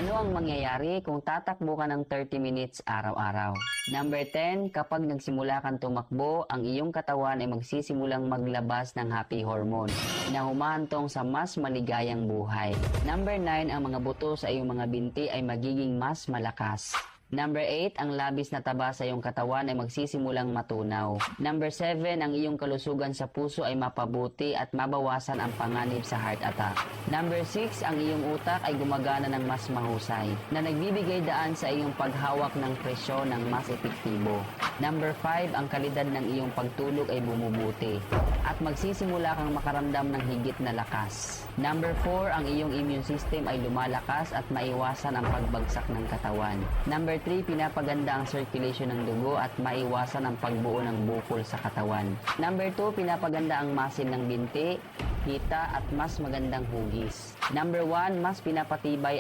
Ano ang mangyayari kung tatakbo ka ng 30 minutes araw-araw? Number 10, kapag nagsimula kang tumakbo, ang iyong katawan ay magsisimulang maglabas ng happy hormone na humahantong sa mas maligayang buhay. Number 9, ang mga buto sa iyong mga binti ay magiging mas malakas. Number 8, ang labis na taba sa iyong katawan ay magsisimulang matunaw. Number 7, ang iyong kalusugan sa puso ay mapabuti at mabawasan ang panganib sa heart attack. Number 6, ang iyong utak ay gumagana ng mas mahusay, na nagbibigay daan sa iyong paghawak ng presyon ng mas epektibo. Number 5, ang kalidad ng iyong pagtulog ay bumubuti at magsisimula kang makaramdam ng higit na lakas. Number 4, ang iyong immune system ay lumalakas at maiwasan ang pagbagsak ng katawan. Number 3, pinapaganda ang circulation ng dugo at maiwasan ang pagbuo ng bukol sa katawan. Number 2, pinapaganda ang muscle ng binti, hita at mas magandang hugis. Number 1, mas pinapatibay